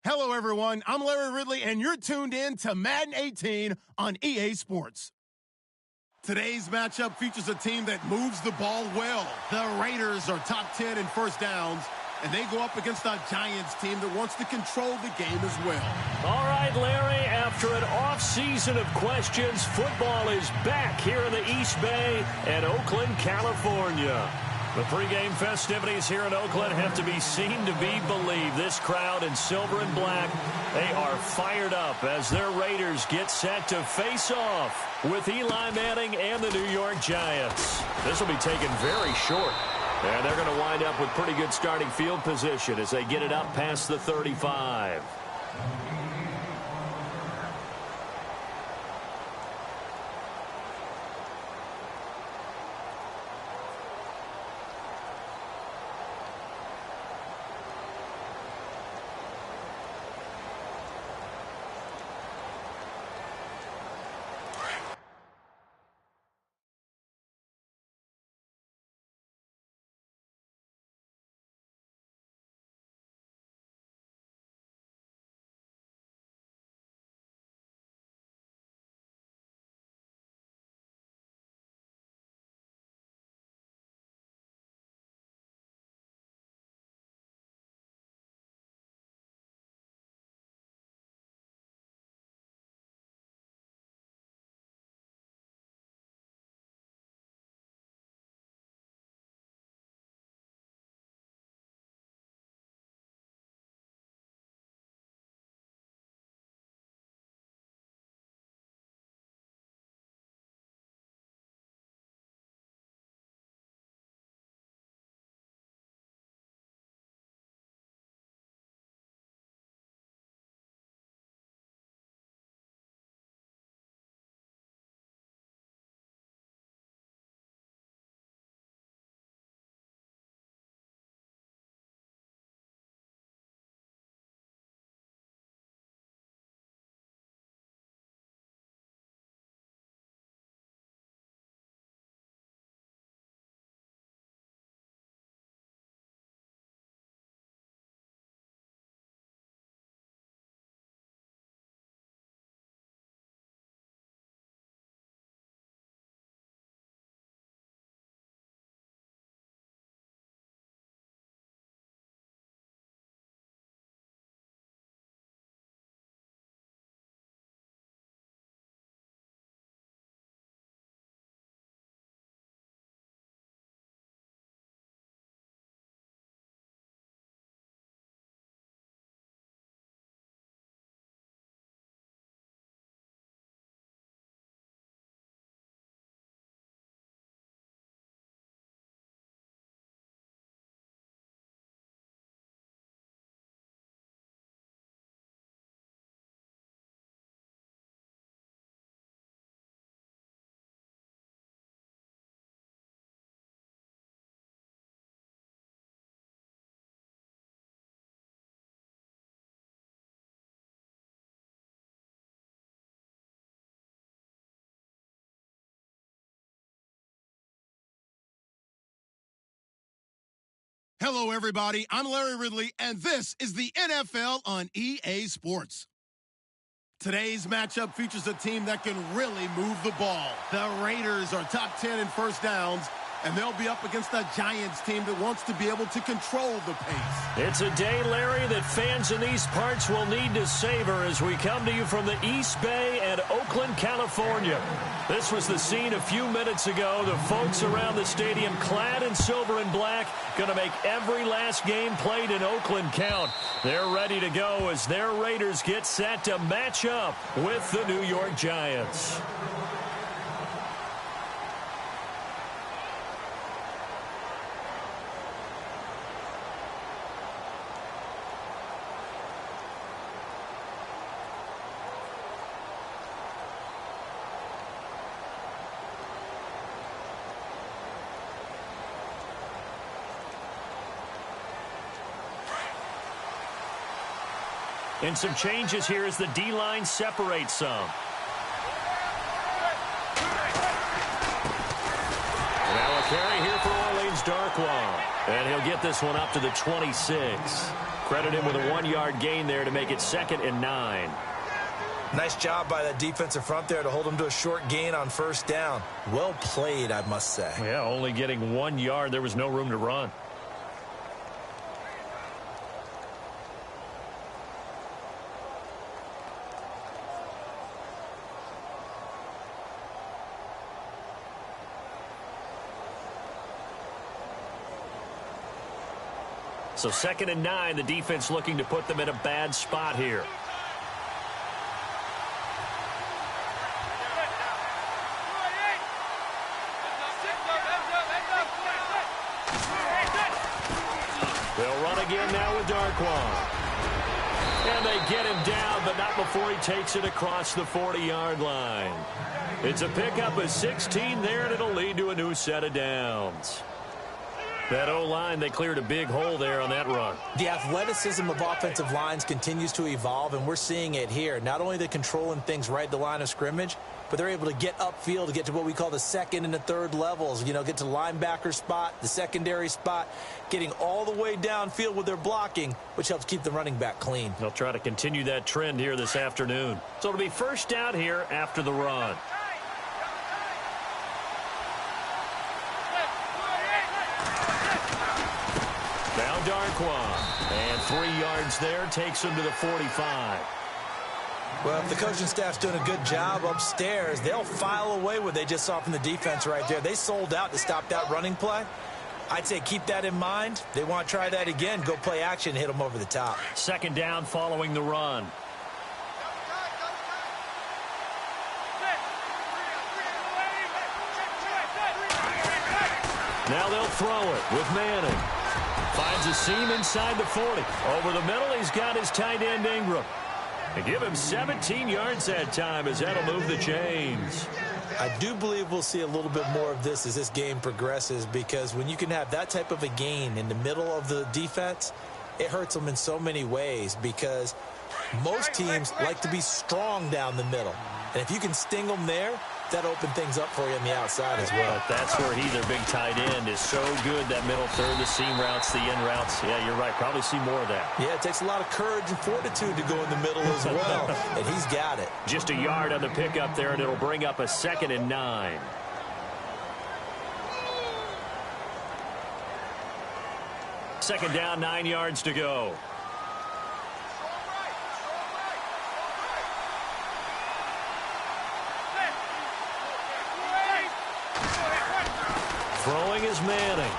Hello, everyone. I'm Larry Ridley, and you're tuned in to Madden 18 on EA Sports. Today's matchup features a team that moves the ball well. The Raiders are top 10 in first downs, and they go up against a Giants team that wants to control the game as well. All right, Larry, after an off-season of questions, football is back here in the East Bay and Oakland, California. The pregame festivities here in Oakland have to be seen to be believed. This crowd in silver and black, they are fired up as their Raiders get set to face off with Eli Manning and the New York Giants. This will be taken very short, and they're going to wind up with pretty good starting field position as they get it up past the 35. Hello, everybody. I'm Larry Ridley, and this is the NFL on EA Sports. Today's matchup features a team that can really move the ball. The Raiders are top 10 in first downs, and they'll be up against a Giants team that wants to be able to control the pace. It's a day, Larry, that fans in these parts will need to savor as we come to you from the East Bay and Oakland, California. This was the scene a few minutes ago. The folks around the stadium clad in silver and black going to make every last game played in Oakland count. They're ready to go as their Raiders get set to match up with the New York Giants. And some changes here as the D-line separates some. Now a carry here for Orleans Darkwa. And he'll get this one up to the 26. Credit him with a 1-yard gain there to make it 2nd and 9. Nice job by that defensive front there to hold him to a short gain on first down. Well played, I must say. Yeah, only getting 1 yard. There was no room to run. So 2nd and 9, the defense looking to put them in a bad spot here. They'll run again now with Darquan. And they get him down, but not before he takes it across the 40-yard line. It's a pickup of 16 there, and it'll lead to a new set of downs. That O-line, they cleared a big hole there on that run. The athleticism of offensive lines continues to evolve, and we're seeing it here. Not only they're controlling things right at the line of scrimmage, but they're able to get upfield to get to what we call the second and the third levels. You know, get to the linebacker spot, the secondary spot, getting all the way downfield with their blocking, which helps keep the running back clean. They'll try to continue that trend here this afternoon. So it'll be first down here after the run. Now Darquan, and 3 yards there, takes him to the 45. Well, if the coaching staff's doing a good job upstairs, they'll file away what they just saw from the defense right there. They sold out to stop that running play. I'd say keep that in mind. They want to try that again, go play action, hit them over the top. 2nd down following the run. Now they'll throw it with Manning. Finds a seam inside the 40. Over the middle, he's got his tight end Ingram. And give him 17 yards that time as that'll move the chains. I do believe we'll see a little bit more of this as this game progresses, because when you can have that type of a gain in the middle of the defense, it hurts them in so many ways, because most teams like to be strong down the middle. And if you can sting them there, that opens things up for you on the outside as well. But that's where he, their big tight end, is so good. That middle third, the seam routes, the in routes. Yeah, you're right. Probably see more of that. Yeah, it takes a lot of courage and fortitude to go in the middle as well. And he's got it. Just a yard on the pickup there, and it'll bring up a 2nd and 9. Second down, 9 yards to go. Throwing is Manning.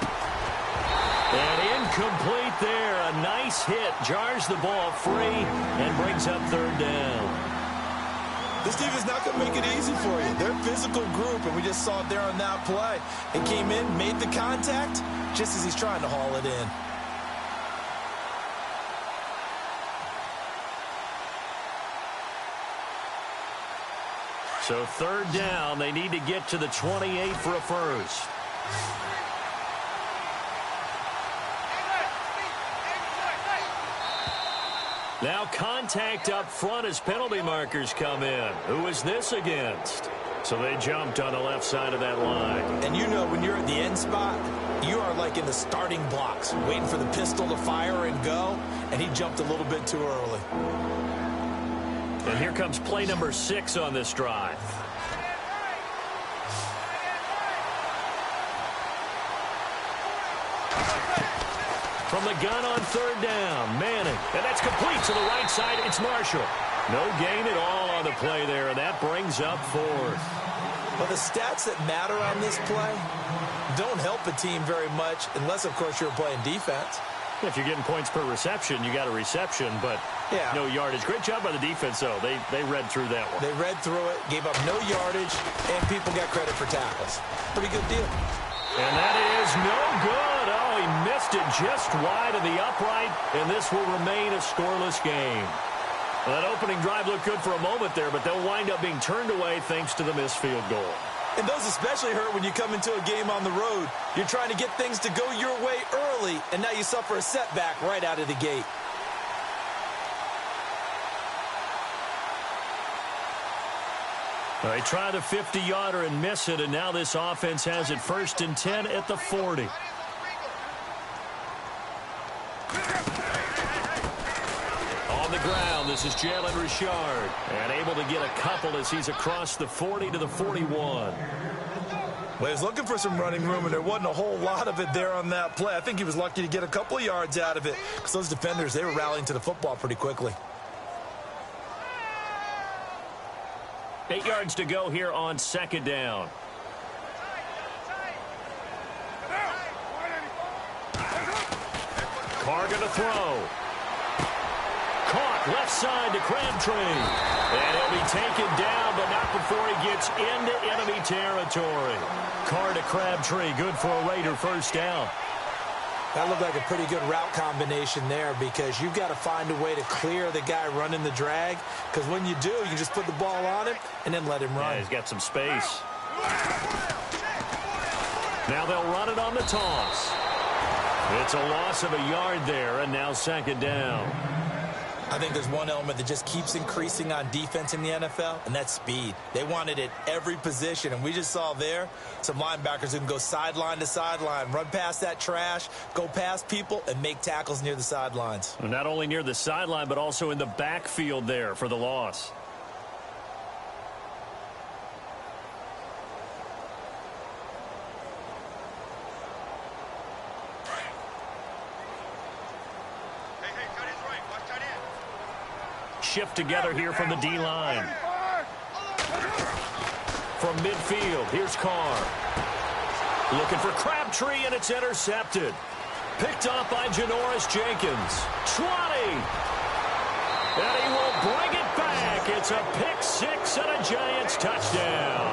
And incomplete there. A nice hit. Jars the ball free and brings up 3rd down. This team is not going to make it easy for you. They're a physical group, and we just saw it there on that play. It came in, made the contact, just as he's trying to haul it in. So 3rd down, they need to get to the 28 for a first. Now contact up front as penalty markers come in. Who is this against? So they jumped on the left side of that line. And you know, when you're at the end spot, you are like in the starting blocks, waiting for the pistol to fire and go, and he jumped a little bit too early. And here comes play number 6 on this drive. From the gun on 3rd down, Manning. And that's complete to the right side. It's Marshall. No gain at all on the play there, and that brings up 4th. Well, the stats that matter on this play don't help a team very much unless, of course, you're playing defense. If you're getting points per reception, you got a reception, but no yardage. Great job by the defense, though. They read through that one. They read through it, gave up no yardage, and people got credit for tackles. Pretty good deal. And that is no good. Oh, he missed it just wide of the upright, and this will remain a scoreless game. Well, that opening drive looked good for a moment there, but they'll wind up being turned away thanks to the missed field goal. And those especially hurt when you come into a game on the road. You're trying to get things to go your way early, and now you suffer a setback right out of the gate. They try the 50-yarder and miss it, and now this offense has it 1st and 10 at the 40. On the ground, this is Jalen Richard. And able to get a couple as he's across the 40 to the 41. Well, he was looking for some running room, and there wasn't a whole lot of it there on that play. I think he was lucky to get a couple of yards out of it because those defenders, they were rallying to the football pretty quickly. 8 yards to go here on second down. Carr going to throw. Caught left side to Crabtree. And he'll be taken down, but not before he gets into enemy territory. Carr to Crabtree, good for a Raider first down. That looked like a pretty good route combination there because you've got to find a way to clear the guy running the drag, because when you do, you can just put the ball on him and then let him run. Yeah, he's got some space. Now they'll run it on the toss. It's a loss of a yard there, and now second down. I think there's one element that just keeps increasing on defense in the NFL, and that's speed. They want it at every position, and we just saw there some linebackers who can go sideline to sideline, run past that trash, go past people, and make tackles near the sidelines. Well, not only near the sideline, but also in the backfield there for the loss. Shift together here from the D-line. From midfield, here's Carr. Looking for Crabtree, and it's intercepted. Picked off by Janoris Jenkins. 20. And he will bring it back. It's a pick six and a Giants touchdown.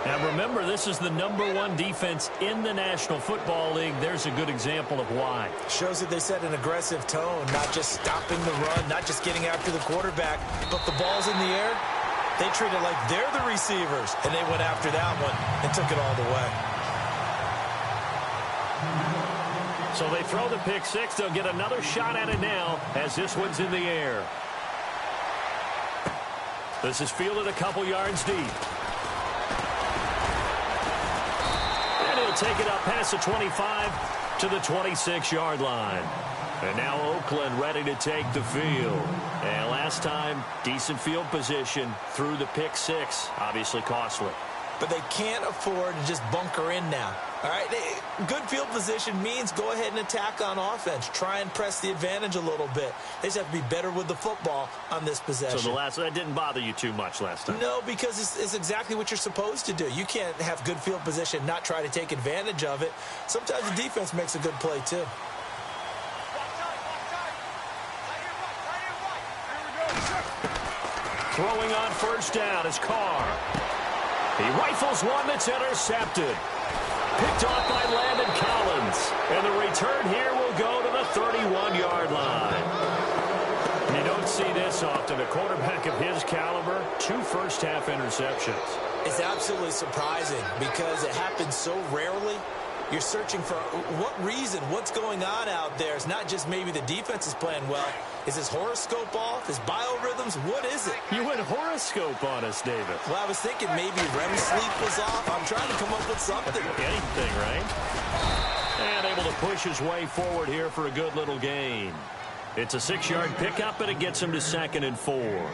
Now remember, this is the #1 defense in the National Football League. There's a good example of why. Shows that they set an aggressive tone, not just stopping the run, not just getting after the quarterback, but the ball's in the air. They treat it like they're the receivers, and they went after that one and took it all the way. So they throw the pick six. They'll get another shot at it now as this one's in the air. This is fielded a couple yards deep. Take it up past the 25 to the 26-yard line. And now Oakland ready to take the field. And last time, decent field position through the pick six. Obviously costly. But they can't afford to just bunker in now. All right, good field position means go ahead and attack on offense. Try and press the advantage a little bit. They just have to be better with the football on this possession. So that didn't bother you too much last time? No, because it's exactly what you're supposed to do. You can't have good field position and not try to take advantage of it. Sometimes the defense makes a good play, too. Throwing on first down is Carr. He rifles one that's intercepted. Picked off by Landon Collins. And the return here will go to the 31-yard line. You don't see this often. A quarterback of his caliber, 2 first-half interceptions. It's absolutely surprising because it happens so rarely. You're searching for what reason, what's going on out there. It's not just maybe the defense is playing well. Is his horoscope off? His biorhythms? What is it? You went horoscope on us, David. Well, I was thinking maybe REM sleep was off. I'm trying to come up with something. Anything, right? And able to push his way forward here for a good little gain. It's a 6-yard pickup, and it gets him to 2nd and 4.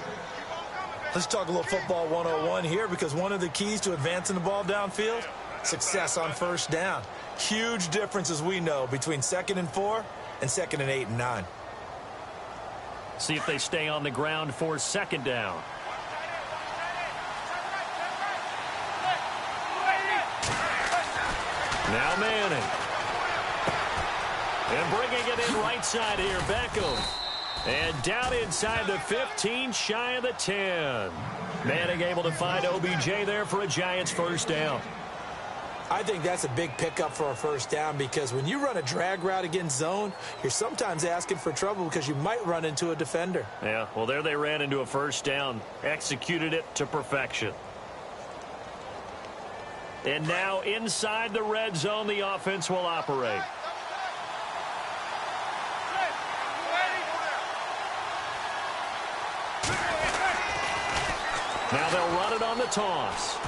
Let's talk a little football 101 here, because one of the keys to advancing the ball downfield, success on first down. Huge difference, as we know, between 2nd and 4 and 2nd and 8 and 9. See if they stay on the ground for 2nd down. Now Manning. And bringing it in right side here, Beckham. And down inside the 15, shy of the 10. Manning able to find OBJ there for a Giants first down. I think that's a big pickup for a first down, because when you run a drag route against zone, you're sometimes asking for trouble because you might run into a defender. Yeah, well, there they ran into a first down, executed it to perfection. And now inside the red zone, the offense will operate. Now they'll run it on the toss.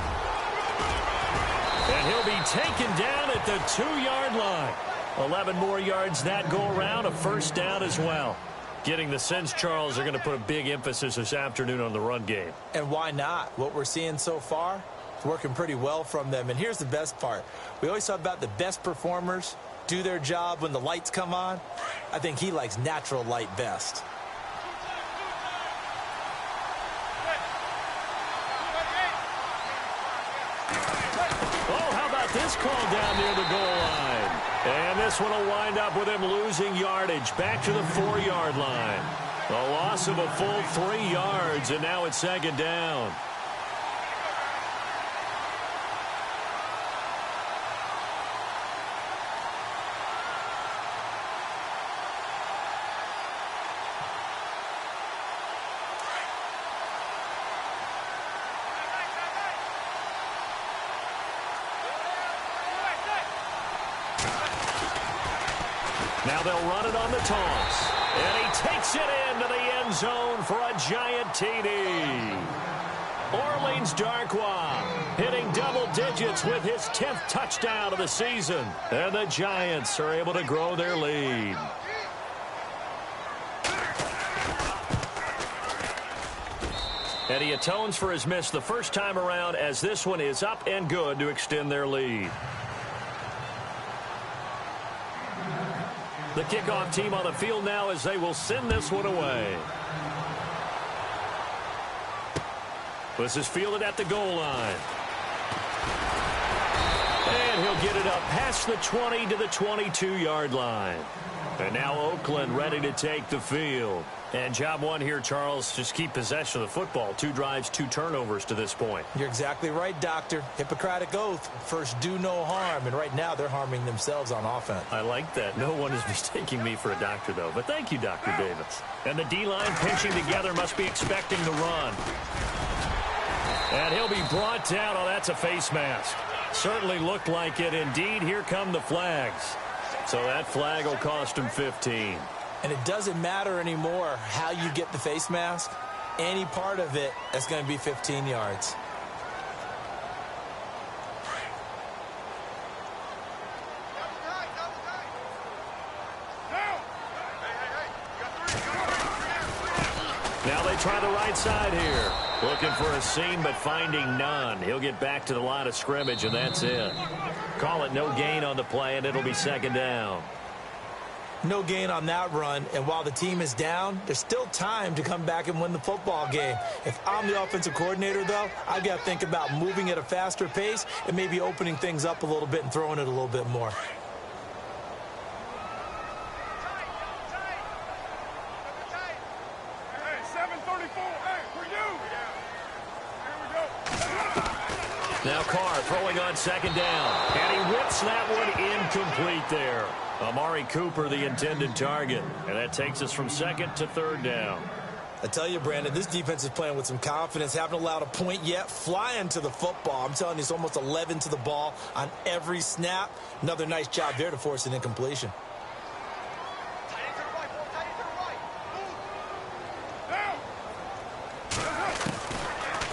And he'll be taken down at the 2-yard line. 11 more yards that go around, a first down as well. Getting the sense, Charles, are going to put a big emphasis this afternoon on the run game. And why not? What we're seeing so far, it's working pretty well from them. And here's the best part. We always talk about the best performers do their job when the lights come on. I think he likes natural light best. Oh, how about this call down near the goal line? And this one will wind up with him losing yardage back to the 4-yard line. A loss of a full 3 yards, and now it's second down. Now they'll run it on the toss. And he takes it into the end zone for a giant TD. Orleans Darkwa hitting double digits with his 10th touchdown of the season. And the Giants are able to grow their lead. And he atones for his miss the first time around, as this one is up and good to extend their lead. The kickoff team on the field now as they will send this one away. This is fielded at the goal line. And he'll get it up past the 20 to the 22-yard line. And now Oakland ready to take the field. And job one here, Charles, just keep possession of the football. 2 drives, 2 turnovers to this point. You're exactly right, Doctor. Hippocratic oath. First, do no harm. And right now, they're harming themselves on offense. I like that. No one is mistaking me for a doctor, though. But thank you, Dr. Davis. And the D-line pinching together must be expecting the run. And he'll be brought down. Oh, that's a face mask. Certainly looked like it. Indeed, here come the flags. So that flag will cost him 15. And it doesn't matter anymore how you get the face mask. Any part of it, that's going to be 15 yards. Now they try the right side here. Looking for a seam, but finding none. He'll get back to the line of scrimmage, and that's it. Call it no gain on the play, and it'll be second down. No gain on that run, and while the team is down, there's still time to come back and win the football game. If I'm the offensive coordinator, though, I've got to think about moving at a faster pace and maybe opening things up a little bit and throwing it a little bit more. Now Carr throwing on second down. And he whips that one incomplete there. Amari Cooper, the intended target. And that takes us from second to third down. I tell you, Brandon, this defense is playing with some confidence. Haven't allowed a point yet. Flying to the football. I'm telling you, it's almost 11 to the ball on every snap. Another nice job there to force an incompletion.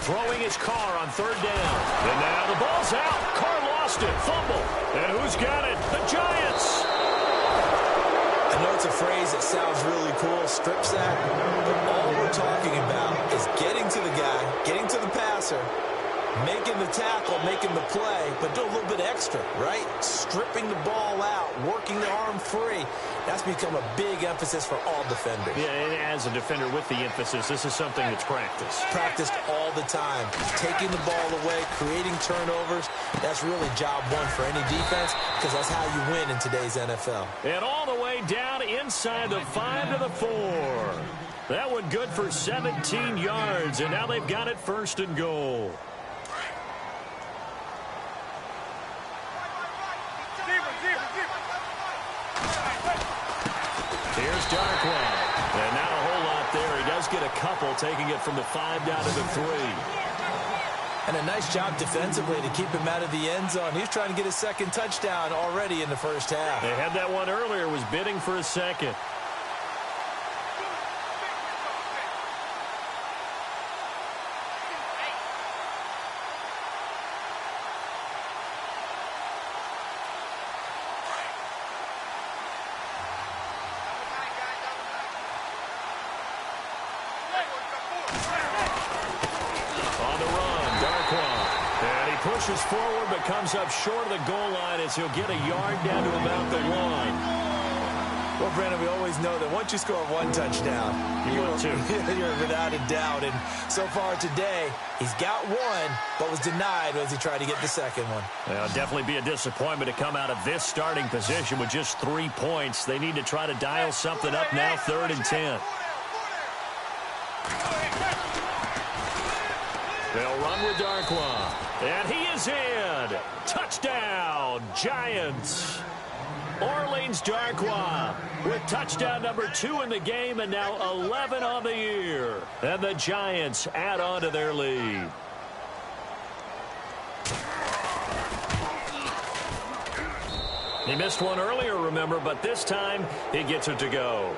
Throwing his Carr on third down. And now the ball's out. Carr lost it. Fumble. And who's got it? The Giants. I know it's a phrase that sounds really cool, strip sack, but all we're talking about is getting to the guy, getting to the passer, making the tackle, making the play, but do a little bit extra, right? Stripping the ball out, working the arm free. That's become a big emphasis for all defenders. Yeah, and as a defender with the emphasis, this is something that's practiced. Practiced all the time. Taking the ball away, creating turnovers. That's really job one for any defense because that's how you win in today's NFL. And all the way down inside the 5 to the 4. That one good for 17 yards, and now they've got it first and goal. Here's Darkwa. And not a whole lot there. He does get a couple, taking it from the 5 down to the 3. And a nice job defensively to keep him out of the end zone. He's trying to get his second touchdown already in the first half. They had that one earlier, was bidding for a second. pushes forward but comes up short of the goal line as he'll get a yard down to about the 1. Well, Brandon, we always know that once you score one touchdown, you're without a doubt. And so far today, he's got one, but was denied as he tried to get the second one. Well, definitely be a disappointment to come out of this starting position with just 3 points. They need to try to dial something up now, 3rd and 10. They'll run with Darkwa. And he is in. Touchdown, Giants. Orleans Darkwa with touchdown number 2 in the game and now 11 on the year. And the Giants add on to their lead. He missed one earlier, remember, but this time he gets it to go.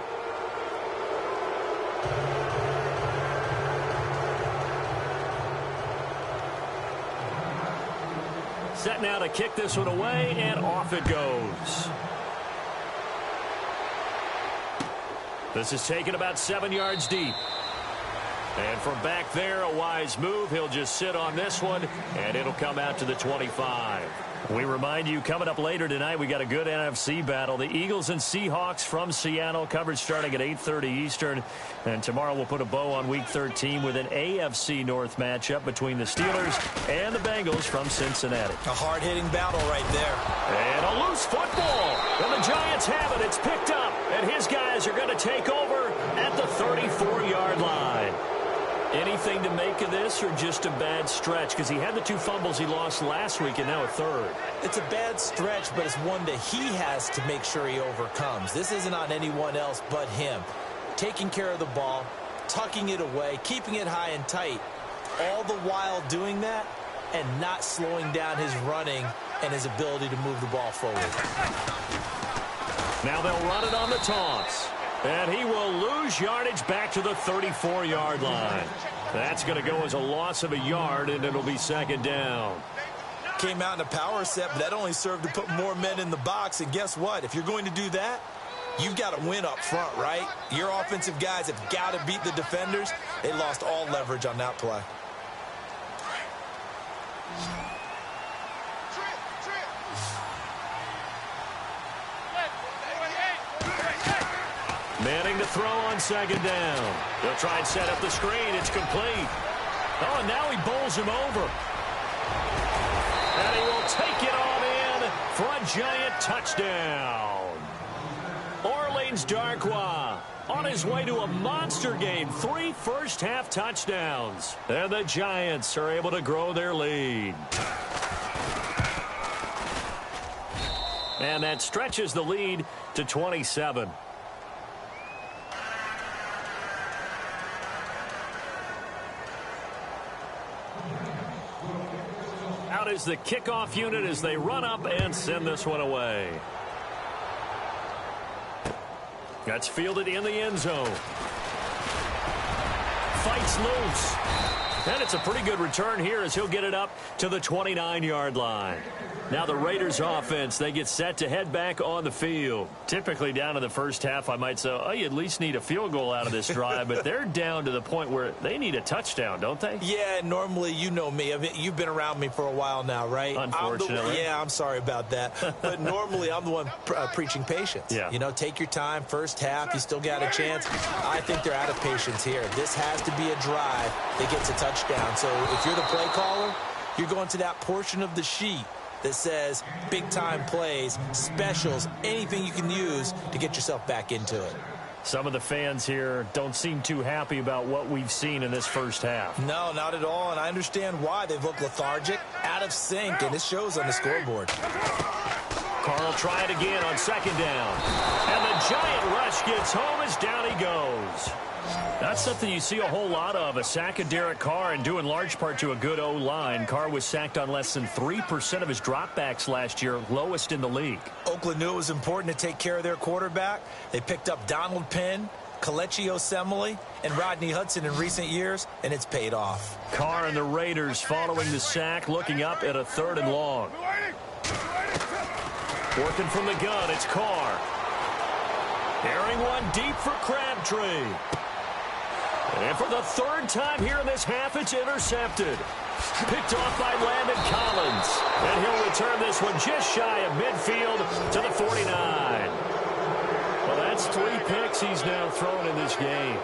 Set now to kick this one away, and off it goes. This is taken about 7 yards deep. And from back there, a wise move. He'll just sit on this one, and it'll come out to the 25. We remind you, coming up later tonight, we got a good NFC battle. The Eagles and Seahawks from Seattle, coverage starting at 8:30 Eastern. And tomorrow we'll put a bow on Week 13 with an AFC North matchup between the Steelers and the Bengals from Cincinnati. A hard-hitting battle right there. And a loose football. And the Giants have it. It's picked up. And his guys are going to take over at the 34-yard line. Anything to make of this or just a bad stretch? Because he had the 2 fumbles he lost last week and now a 3rd. It's a bad stretch, but it's one that he has to make sure he overcomes. This isn't on anyone else but him. Taking care of the ball, tucking it away, keeping it high and tight, all the while doing that and not slowing down his running and his ability to move the ball forward. Now they'll run it on the toss. And he will lose yardage back to the 34-yard line. That's going to go as a loss of a yard, and it'll be 2nd down. Came out in a power set, but that only served to put more men in the box. And guess what? If you're going to do that, you've got to win up front, right? Your offensive guys have got to beat the defenders. They lost all leverage on that play. Manning to throw on 2nd down. They'll try and set up the screen. It's complete. Oh, and now he bowls him over. And he will take it on in for a Giant touchdown. Orleans Darkwa on his way to a monster game. 3 first-half touchdowns. And the Giants are able to grow their lead. And that stretches the lead to 27. Out is the kickoff unit as they run up and send this one away. That's fielded in the end zone. Fights loose. And it's a pretty good return here as he'll get it up to the 29-yard line. Now the Raiders offense, they get set to head back on the field. Typically down in the first half, I might say, oh, you at least need a field goal out of this drive, but they're down to the point where they need a touchdown, don't they? Yeah, normally, you know me. I mean, you've been around me for a while now, right? Unfortunately. I'm sorry about that. But normally, I'm the one preaching patience. Yeah. You know, take your time, first half, you still got a chance. I think they're out of patience here. This has to be a drive that gets a touchdown. So if you're the play caller, you're going to that portion of the sheet that says big-time plays, specials, anything you can use to get yourself back into it. Some of the fans here don't seem too happy about what we've seen in this first half. No, not at all, and I understand why. They've looked lethargic, out of sync, and it shows on the scoreboard. Carr will try it again on 2nd down. And the Giant rush gets home as down he goes. That's something you see a whole lot of, a sack of Derek Carr, and due in large part to a good O-line. Carr was sacked on less than 3% of his dropbacks last year, lowest in the league. Oakland knew it was important to take care of their quarterback. They picked up Donald Penn, Kelechi Osemele, and Rodney Hudson in recent years, and it's paid off. Carr and the Raiders following the sack, looking up at a 3rd and long. Working from the gun, it's Carr. Airing one deep for Crabtree. And for the 3rd time here in this half, it's intercepted. Picked off by Landon Collins. And he'll return this one just shy of midfield to the 49. Well, that's 3 picks he's now thrown in this game.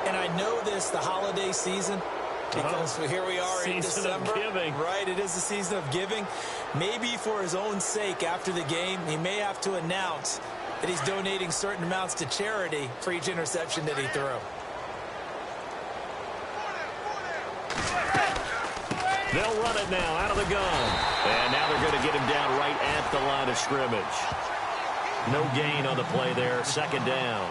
And I know this, the holiday season, because here we are in December. Season of giving. Right, it is the season of giving. Maybe for his own sake after the game, he may have to announce that he's donating certain amounts to charity for each interception that he threw. They'll run it now out of the gun. And now they're going to get him down right at the line of scrimmage. No gain on the play there. 2nd down.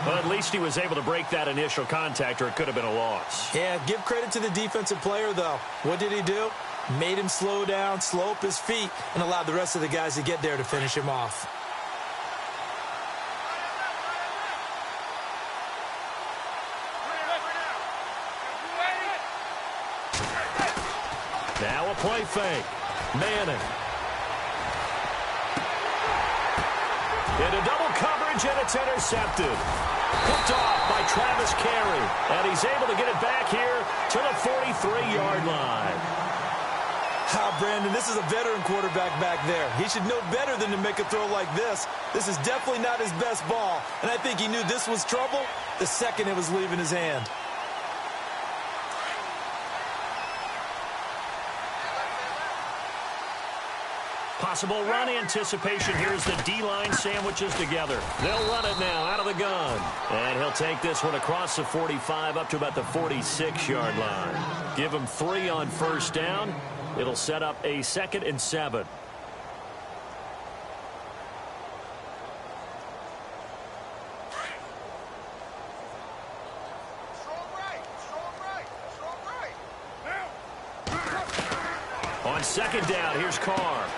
Well, at least he was able to break that initial contact, or it could have been a loss. Yeah, give credit to the defensive player, though. What did he do? Made him slow down, slow up his feet, and allowed the rest of the guys to get there to finish him off. Now a play fake. Manning. Into double coverage, and it's intercepted. Picked off by Travis Carey. And he's able to get it back here to the 43-yard line. Brandon, this is a veteran quarterback back there. He should know better than to make a throw like this. This is definitely not his best ball. And I think he knew this was trouble the second it was leaving his hand. Possible run anticipation. Here's the D-line sandwiches together. They'll run it now out of the gun. And he'll take this one across the 45 up to about the 46-yard line. Give him 3 on 1st down. It'll set up a 2nd and 7. On 2nd down, here's Carr.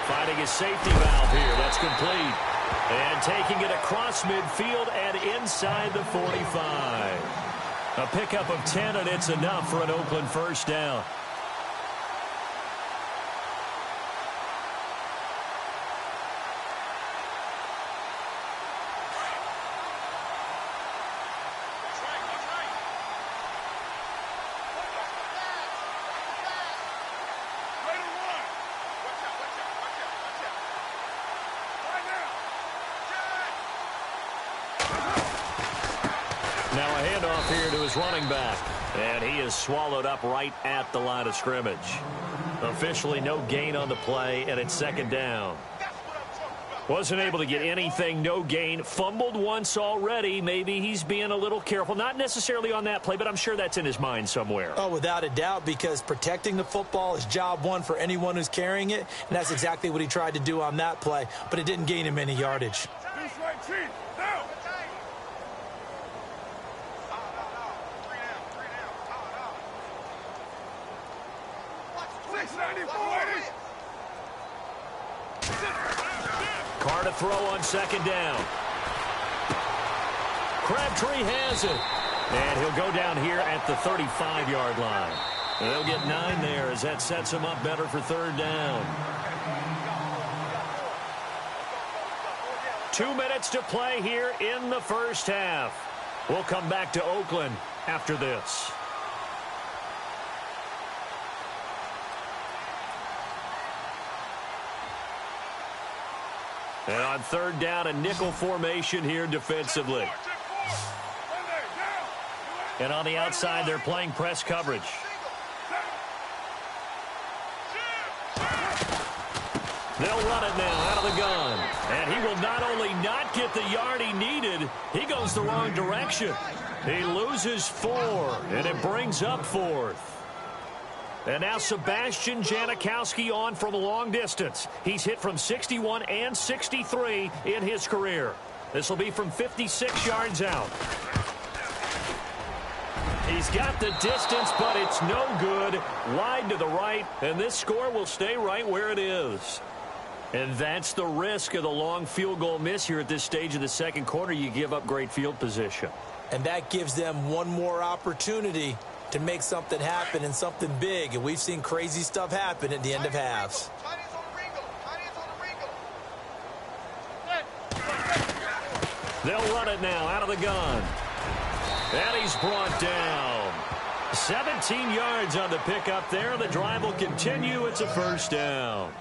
Finding his safety valve here. That's complete. And taking it across midfield and inside the 45. A pickup of 10, and it's enough for an Oakland 1st down. Now a handoff here to his running back. And he is swallowed up right at the line of scrimmage. Officially no gain on the play, and it's 2nd down. Wasn't able to get anything, no gain. Fumbled once already. Maybe he's being a little careful. Not necessarily on that play, but I'm sure that's in his mind somewhere. Oh, without a doubt, because protecting the football is job one for anyone who's carrying it, and that's exactly what he tried to do on that play, but it didn't gain him any yardage. Carr to throw on 2nd down. Crabtree has it. And he'll go down here at the 35-yard line. And they'll get 9 there as that sets him up better for 3rd down. 2 minutes to play here in the 1st half. We'll come back to Oakland after this. And on 3rd down, a nickel formation here defensively. And on the outside, they're playing press coverage. They'll run it now out of the gun. And he will not only not get the yard he needed, he goes the wrong direction. He loses 4, and it brings up 4th. And now Sebastian Janikowski on from a long distance. He's hit from 61 and 63 in his career. This will be from 56 yards out. He's got the distance, but it's no good. Wide to the right, and this score will stay right where it is. And that's the risk of the long field goal miss here at this stage of the 2nd quarter. You give up great field position. And that gives them one more opportunity to make something happen and something big. And we've seen crazy stuff happen at the end of halves. They'll run it now out of the gun. And he's brought down. 17 yards on the pickup there. The drive will continue. It's a first down.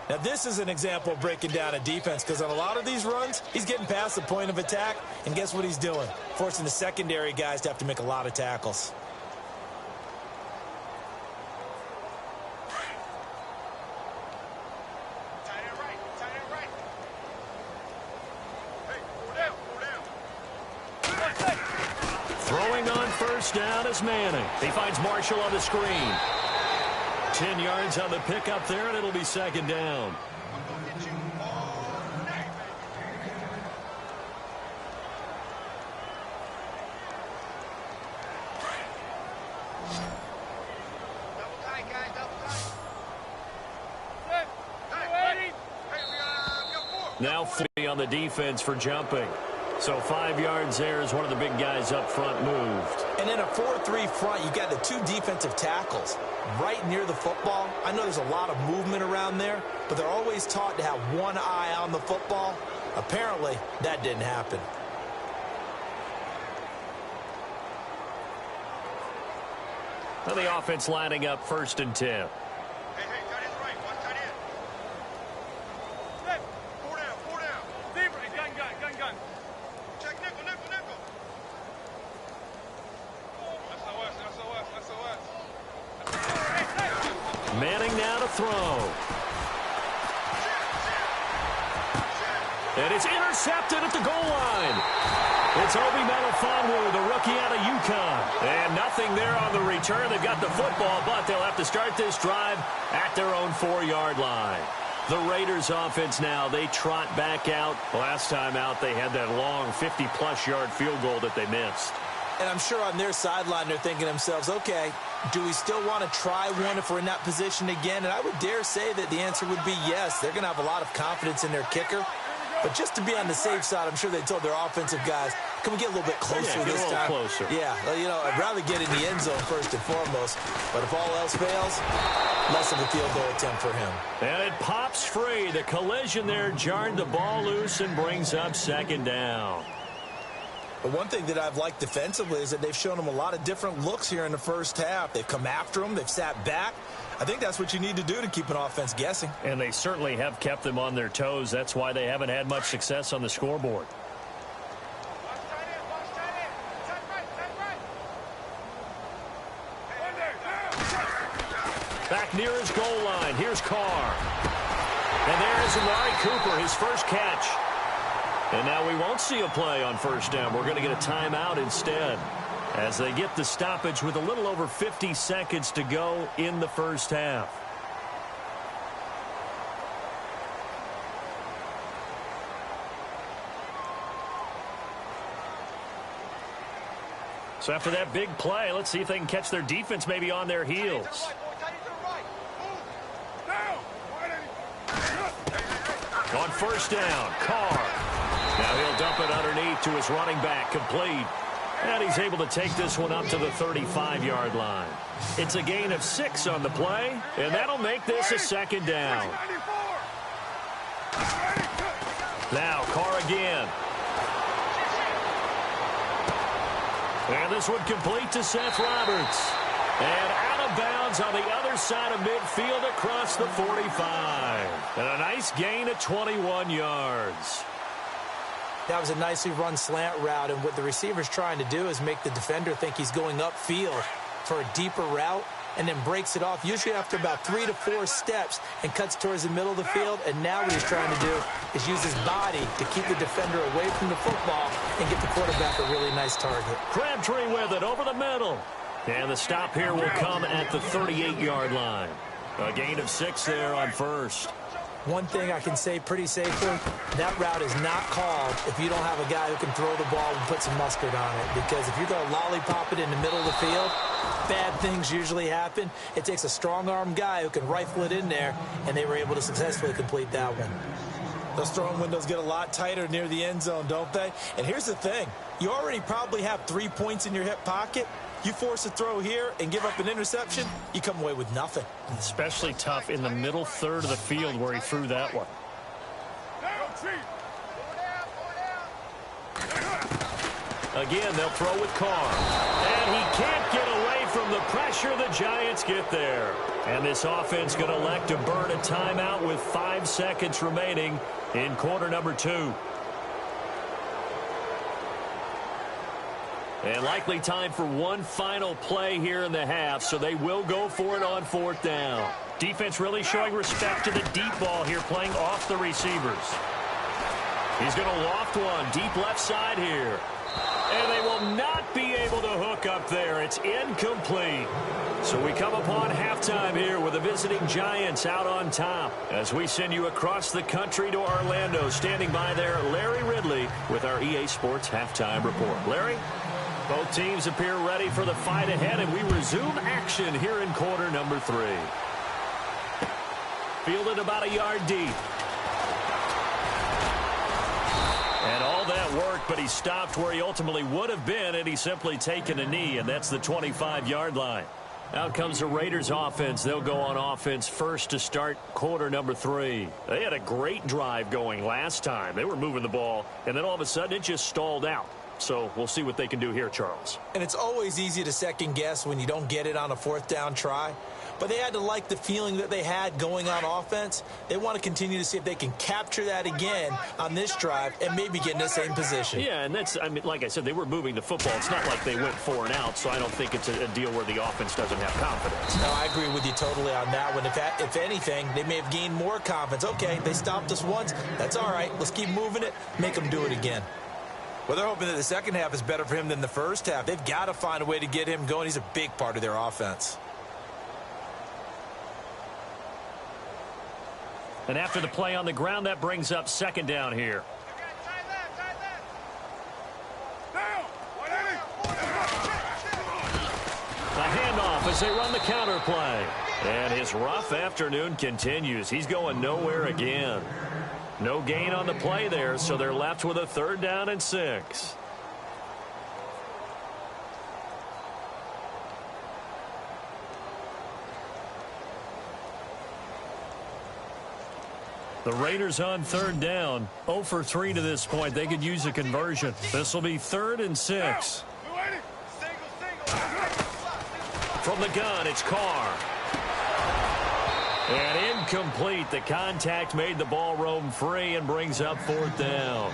Now, this is an example of breaking down a defense, because on a lot of these runs, he's getting past the point of attack, and guess what he's doing? Forcing the secondary guys to have to make a lot of tackles. Throwing on first down is Manning. He finds Marshall on the screen. 10 yards on the pickup there, and it'll be second down. Now 40 on the defense for jumping. So 5 yards there as one of the big guys up front moved. And in a 4-3 front, you've got the two defensive tackles right near the football. I know there's a lot of movement around there, but they're always taught to have one eye on the football. Apparently, that didn't happen. Well, the offense lining up 1st and 10. Manning now to throw. And it's intercepted at the goal line. It's Obi Melifonwu, the rookie out of UConn. And nothing there on the return. They've got the football, but they'll have to start this drive at their own 4-yard line. The Raiders offense now, they trot back out. Last time out, they had that long 50-plus yard field goal that they missed. And I'm sure on their sideline, they're thinking to themselves, okay, do we still want to try one if we're in that position again? And I would dare say that the answer would be yes. They're going to have a lot of confidence in their kicker. But just to be on the safe side, I'm sure they told their offensive guys, can we get a little bit closer this time? Closer. Yeah, well, you know, I'd rather get in the end zone first and foremost. But if all else fails, less of a field goal attempt for him. And it pops free. The collision there jarred the ball loose and brings up second down. But one thing that I've liked defensively is that they've shown them a lot of different looks here in the first half. They've come after them. They've sat back. I think that's what you need to do to keep an offense guessing. And they certainly have kept them on their toes. That's why they haven't had much success on the scoreboard. Back near his goal line. Here's Carr. And there's Amari Cooper, his first catch. And now we won't see a play on first down. We're going to get a timeout instead as they get the stoppage with a little over 50 seconds to go in the first half. So after that big play, let's see if they can catch their defense maybe on their heels. On first down, Carr. Now he'll dump it underneath to his running back, complete. And he's able to take this one up to the 35-yard line. It's a gain of 6 on the play, and that'll make this a second down. Now Carr again. And this one complete to Seth Roberts. And out of bounds on the other side of midfield across the 45. And a nice gain of 21 yards. That was a nicely run slant route, and what the receiver's trying to do is make the defender think he's going upfield for a deeper route and then breaks it off, usually after about 3 to 4 steps, and cuts towards the middle of the field. And now what he's trying to do is use his body to keep the defender away from the football and get the quarterback a really nice target. Crabtree with it over the middle. And the stop here will come at the 38-yard line. A gain of 6 there on first. One thing I can say pretty safely, that route is not called if you don't have a guy who can throw the ball and put some mustard on it. Because if you're going to lollipop it in the middle of the field, bad things usually happen. It takes a strong-arm guy who can rifle it in there, and they were able to successfully complete that one. Those throwing windows get a lot tighter near the end zone, don't they? And here's the thing. You already probably have 3 points in your hip pocket. You force a throw here and give up an interception, you come away with nothing. Especially tough in the middle third of the field where he threw that one. Again, they'll throw with Carr. And he can't get from the pressure, the Giants get there. And this offense going to elect to burn a timeout with 5 seconds remaining in quarter number 2. And likely time for one final play here in the half, so they will go for it on 4th down. Defense really showing respect to the deep ball here, playing off the receivers. He's going to loft one, deep left side here. And they will not be able to hook up there. It's incomplete. So we come upon halftime here with the visiting Giants out on top. As we send you across the country to Orlando, standing by there, Larry Ridley with our EA Sports Halftime Report. Larry? Both teams appear ready for the fight ahead, and we resume action here in quarter number 3. Fielded about a yard deep. And all that worked, but he stopped where he ultimately would have been had he simply taken a knee, and that's the 25-yard line. Out comes the Raiders offense. They'll go on offense first to start quarter number 3. They had a great drive going last time. They were moving the ball, and then all of a sudden it just stalled out. So we'll see what they can do here, Charles. And it's always easy to second guess when you don't get it on a 4th down try. But they had to like the feeling that they had going on offense. They want to continue to see if they can capture that again on this drive and maybe get in the same position. Yeah, and that's, I mean, like I said, they were moving the football. It's not like they went 4 and out, so I don't think it's a deal where the offense doesn't have confidence. No, I agree with you totally on that one. If anything, they may have gained more confidence. Okay, they stopped us once. That's all right. Let's keep moving it, make them do it again. Well, they're hoping that the second half is better for him than the first half. They've got to find a way to get him going. He's a big part of their offense. And after the play on the ground, that brings up 2nd down here. A handoff as they run the counter play. And his rough afternoon continues. He's going nowhere again. No gain on the play there, so they're left with a 3rd down and 6. The Raiders on 3rd down. 0 for 3 to this point. They could use a conversion. This will be 3rd and 6. From the gun, it's Carr. And incomplete. The contact made the ball roam free and brings up 4th down.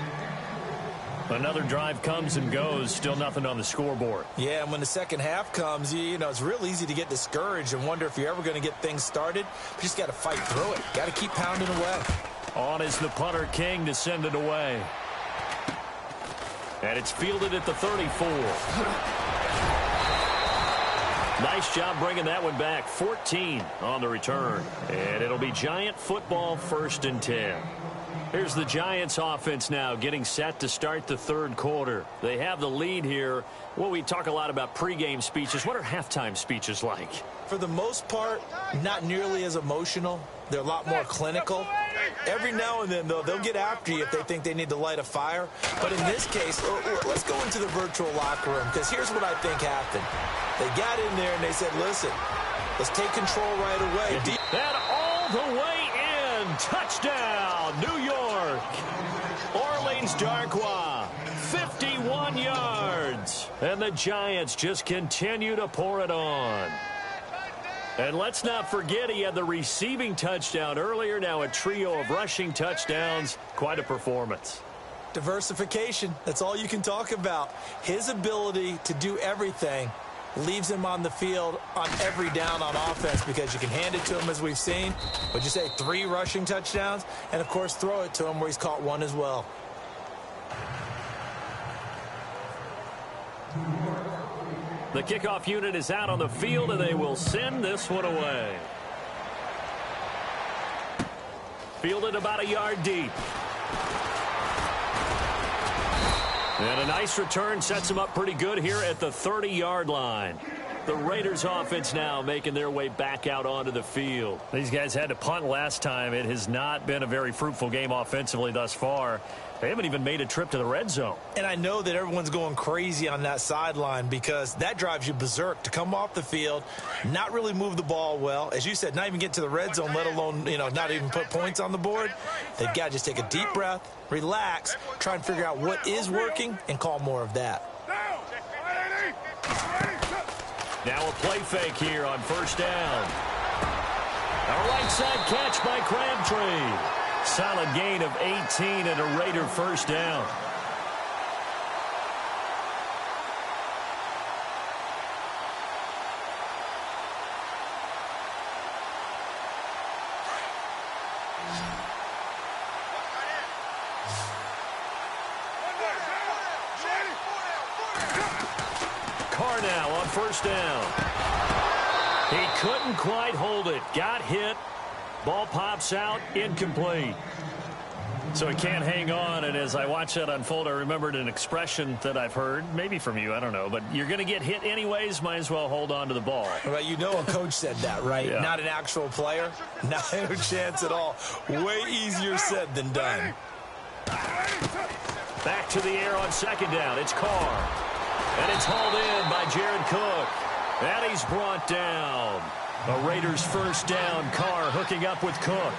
Another drive comes and goes. Still nothing on the scoreboard. Yeah, and when the second half comes, you know, it's real easy to get discouraged and wonder if you're ever going to get things started. But you just got to fight through it. Got to keep pounding away. On is the punter, King, to send it away. And it's fielded at the 34. Nice job bringing that one back. 14 on the return. And it'll be Giant football, 1st and 10. Here's the Giants offense now getting set to start the 3rd quarter. They have the lead here. Well, we talk a lot about pregame speeches. What are halftime speeches like? For the most part, not nearly as emotional. They're a lot more clinical. Every now and then, though, they'll get after you if they think they need to light a fire. But in this case, let's go into the virtual locker room, because here's what I think happened. They got in there and they said, listen, let's take control right away. And all the way in. Touchdown, New York. Orleans Darkwa, 51 yards. And the Giants just continue to pour it on. And let's not forget he had the receiving touchdown earlier. Now a trio of rushing touchdowns. Quite a performance. Diversification. That's all you can talk about. His ability to do everything leaves him on the field on every down on offense, because you can hand it to him, as we've seen. Would you say 3 rushing touchdowns? And, of course, throw it to him where he's caught 1 as well. The kickoff unit is out on the field, and they will send this one away. Fielded about a yard deep. And a nice return sets them up pretty good here at the 30-yard line. The Raiders offense now making their way back out onto the field. These guys had to punt last time. It has not been a very fruitful game offensively thus far. They haven't even made a trip to the red zone. And I know that everyone's going crazy on that sideline, because that drives you berserk to come off the field, not really move the ball well. As you said, not even get to the red zone, let alone, not even put points on the board. They've got to just take a deep breath, relax, try and figure out what is working, and call more of that. Now a play fake here on first down. A right side catch by Crabtree. Solid gain of 18 and a Raider first down. Carr now on first down. He couldn't quite hold it. Got hit. Ball pops out, incomplete. So he can't hang on, and as I watch that unfold, I remembered an expression that I've heard, maybe from you, I don't know, but you're going to get hit anyways, might as well hold on to the ball. Well, you know a coach said that, right? Yeah. Not an actual player. No chance at all. Way easier said than done. Back to the air on second down. It's Carr. And it's hauled in by Jared Cook. And he's brought down. A Raiders first down. Carr hooking up with Cook.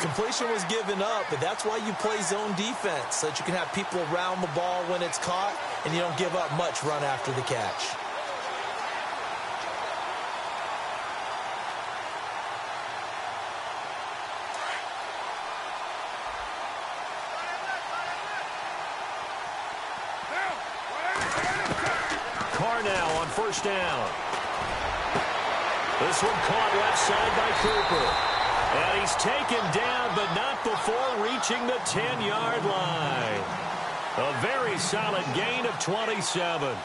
Completion was given up, but that's why you play zone defense, so that you can have people around the ball when it's caught, and you don't give up much run after the catch. Carr now on first down. This one caught left side by Cooper. And he's taken down, but not before reaching the 10-yard line. A very solid gain of 27.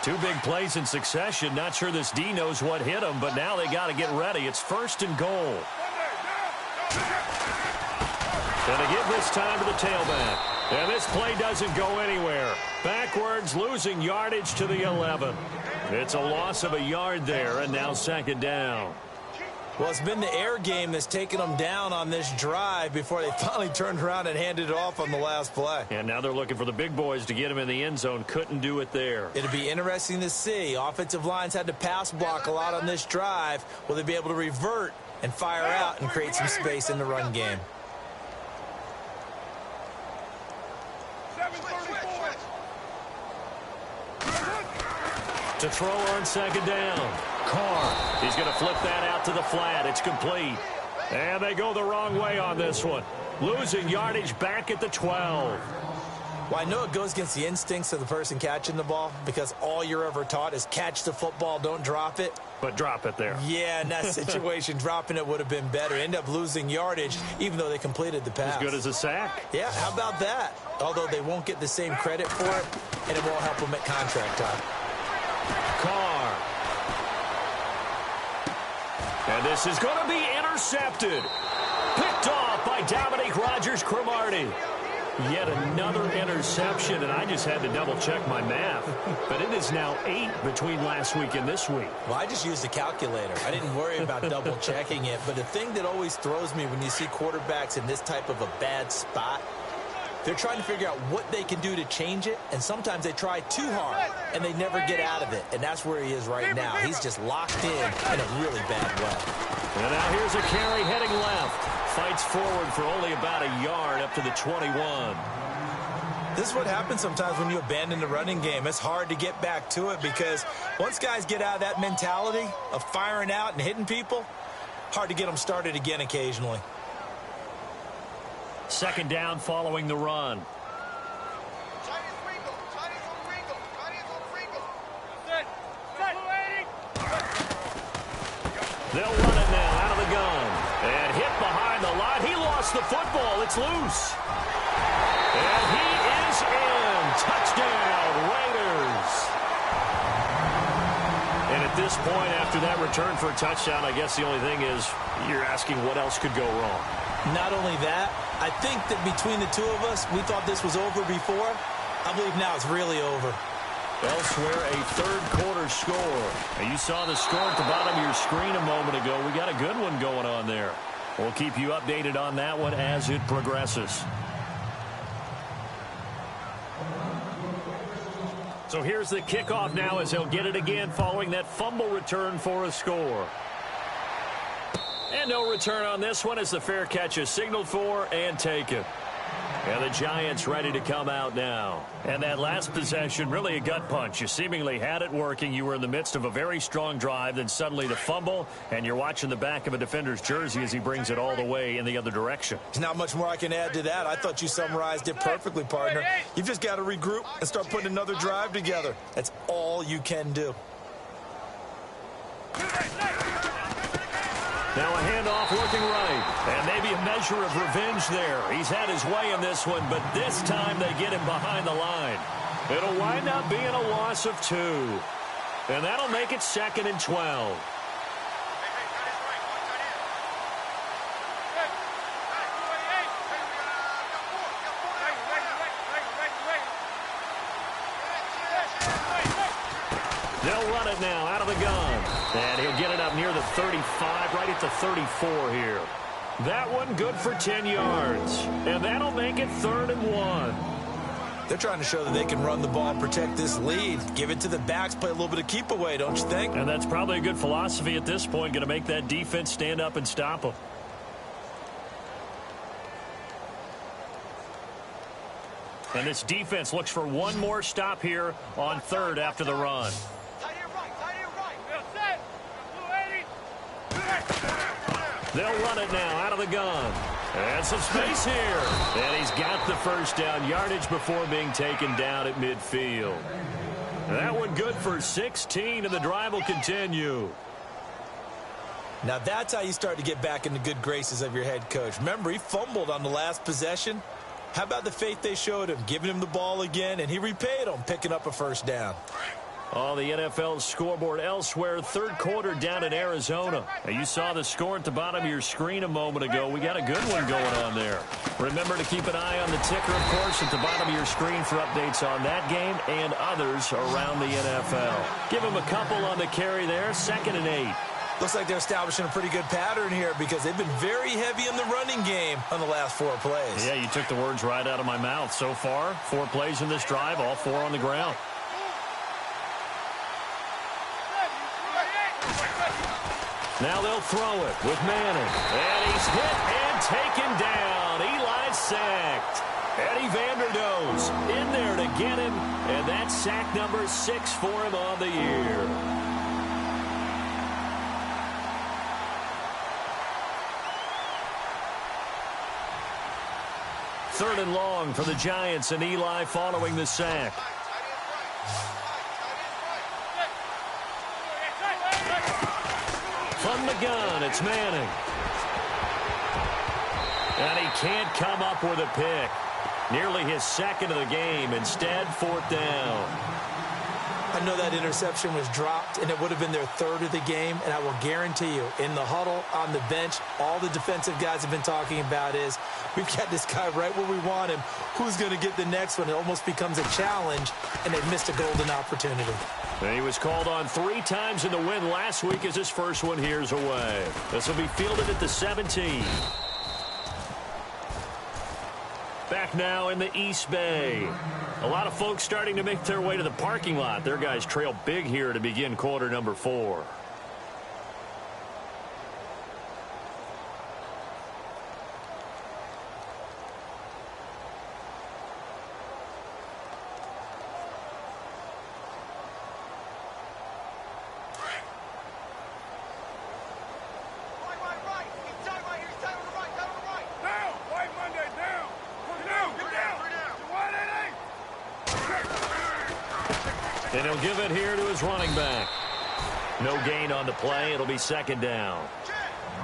Two big plays in succession. Not sure this D knows what hit him, but now they got to get ready. It's first and goal. And they give this time to the tailback. And this play doesn't go anywhere. Backwards, losing yardage to the 11. It's a loss of a yard there, and now second down. Well, it's been the air game that's taken them down on this drive before they finally turned around and handed it off on the last play. And now they're looking for the big boys to get him in the end zone. Couldn't do it there. It'll be interesting to see. Offensive lines had to pass block a lot on this drive. Will they be able to revert and fire out and create some space in the run game? To throw on second down. Carr. He's going to flip that out to the flat. It's complete. And they go the wrong way on this one. Losing yardage back at the 12. Well, I know it goes against the instincts of the person catching the ball because all you're ever taught is catch the football, don't drop it. But drop it there. Yeah, in that situation, dropping it would have been better. End up losing yardage, even though they completed the pass. As good as a sack. Yeah, how about that? Although they won't get the same credit for it, and it won't help them at contract time. Carr. And this is going to be intercepted. Picked off by Dominique Rodgers-Cromartie. Yet another interception, and I just had to double-check my math. But it is now 8 between last week and this week. Well, I just used a calculator. I didn't worry about double-checking it. But the thing that always throws me when you see quarterbacks in this type of a bad spot, they're trying to figure out what they can do to change it, and sometimes they try too hard, and they never get out of it. And that's where he is right now. He's just locked in a really bad way. And now here's a carry heading left. Fights forward for only about a yard up to the 21. This is what happens sometimes when you abandon the running game. It's hard to get back to it because once guys get out of that mentality of firing out and hitting people, hard to get them started again occasionally. Second down following the run. They'll run it now out of the gun. And hit behind the line. He lost the football. It's loose. And he is in. Touchdown, Raiders. And at this point, after that return for a touchdown, I guess the only thing is you're asking what else could go wrong. Not only that, I think that between the two of us, we thought this was over before. I believe now it's really over. Elsewhere, a third-quarter score. And you saw the score at the bottom of your screen a moment ago. We got a good one going on there. We'll keep you updated on that one as it progresses. So here's the kickoff now as he'll get it again following that fumble return for a score. And no return on this one as the fair catch is signaled for and taken. And the Giants ready to come out now. And that last possession, really a gut punch. You seemingly had it working. You were in the midst of a very strong drive. Then suddenly the fumble, and you're watching the back of a defender's jersey as he brings it all the way in the other direction. There's not much more I can add to that. I thought you summarized it perfectly, partner. You've just got to regroup and start putting another drive together. That's all you can do. Now a handoff looking right, and maybe a measure of revenge there. He's had his way in this one, but this time they get him behind the line. It'll wind up being a loss of 2, and that'll make it 2nd and 12. They'll run it now out of the gun. And he'll get it up near the 35, right at the 34 here. That one good for 10 yards. And that'll make it 3rd and 1. They're trying to show that they can run the ball and protect this lead. Give it to the backs, play a little bit of keep away, don't you think? And that's probably a good philosophy at this point, going to make that defense stand up and stop them. And this defense looks for one more stop here on 3rd after the run. They'll run it now out of the gun. And some space here. And he's got the first down, yardage before being taken down at midfield. That one good for 16, and the drive will continue. Now that's how you start to get back in the good graces of your head coach. Remember, he fumbled on the last possession. How about the faith they showed him, giving him the ball again, and he repaid them, picking up a first down. On the NFL scoreboard elsewhere, 3rd quarter down in Arizona. And you saw the score at the bottom of your screen a moment ago. We got a good one going on there. Remember to keep an eye on the ticker, of course, at the bottom of your screen for updates on that game and others around the NFL. Give them a couple on the carry there, 2nd and 8. Looks like they're establishing a pretty good pattern here because they've been very heavy in the running game on the last 4 plays. Yeah, you took the words right out of my mouth. So far, 4 plays in this drive, all 4 on the ground. Now they'll throw it with Manning. And he's hit and taken down. Eli sacked. Eddie Vanderdoes in there to get him. And that's sack number 6 for him on the year. Third and long for the Giants, and Eli following the sack. From the gun, it's Manning. And he can't come up with a pick. Nearly his 2nd of the game. Instead, 4th down. I know that interception was dropped, and it would have been their 3rd of the game, and I will guarantee you, in the huddle, on the bench, all the defensive guys have been talking about is, we've got this guy right where we want him. Who's going to get the next one? It almost becomes a challenge, and they've missed a golden opportunity. And he was called on 3 times in the win last week as his first one here's away. This will be fielded at the 17. Back now in the East Bay. A lot of folks starting to make their way to the parking lot. Their guys trail big here to begin quarter number 4. And he'll give it here to his running back. No gain on the play. It'll be 2nd down.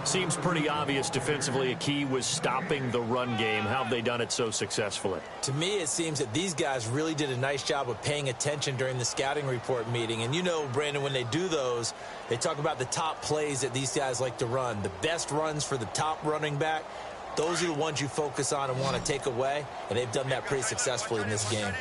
Seems pretty obvious defensively a key was stopping the run game. How have they done it so successfully? To me, it seems that these guys really did a nice job of paying attention during the scouting report meeting. And you know, Brandon, when they do those, they talk about the top plays that these guys like to run. The best runs for the top running back, those are the ones you focus on and want to take away. And they've done that pretty successfully in this game.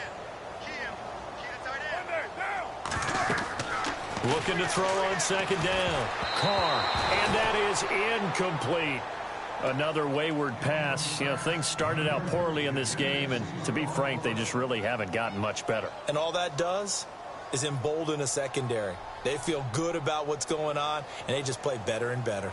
Looking to throw on 2nd down. Carr, and that is incomplete. Another wayward pass. You know, things started out poorly in this game, and to be frank, they just really haven't gotten much better. And all that does is embolden a secondary. They feel good about what's going on, and they just play better and better.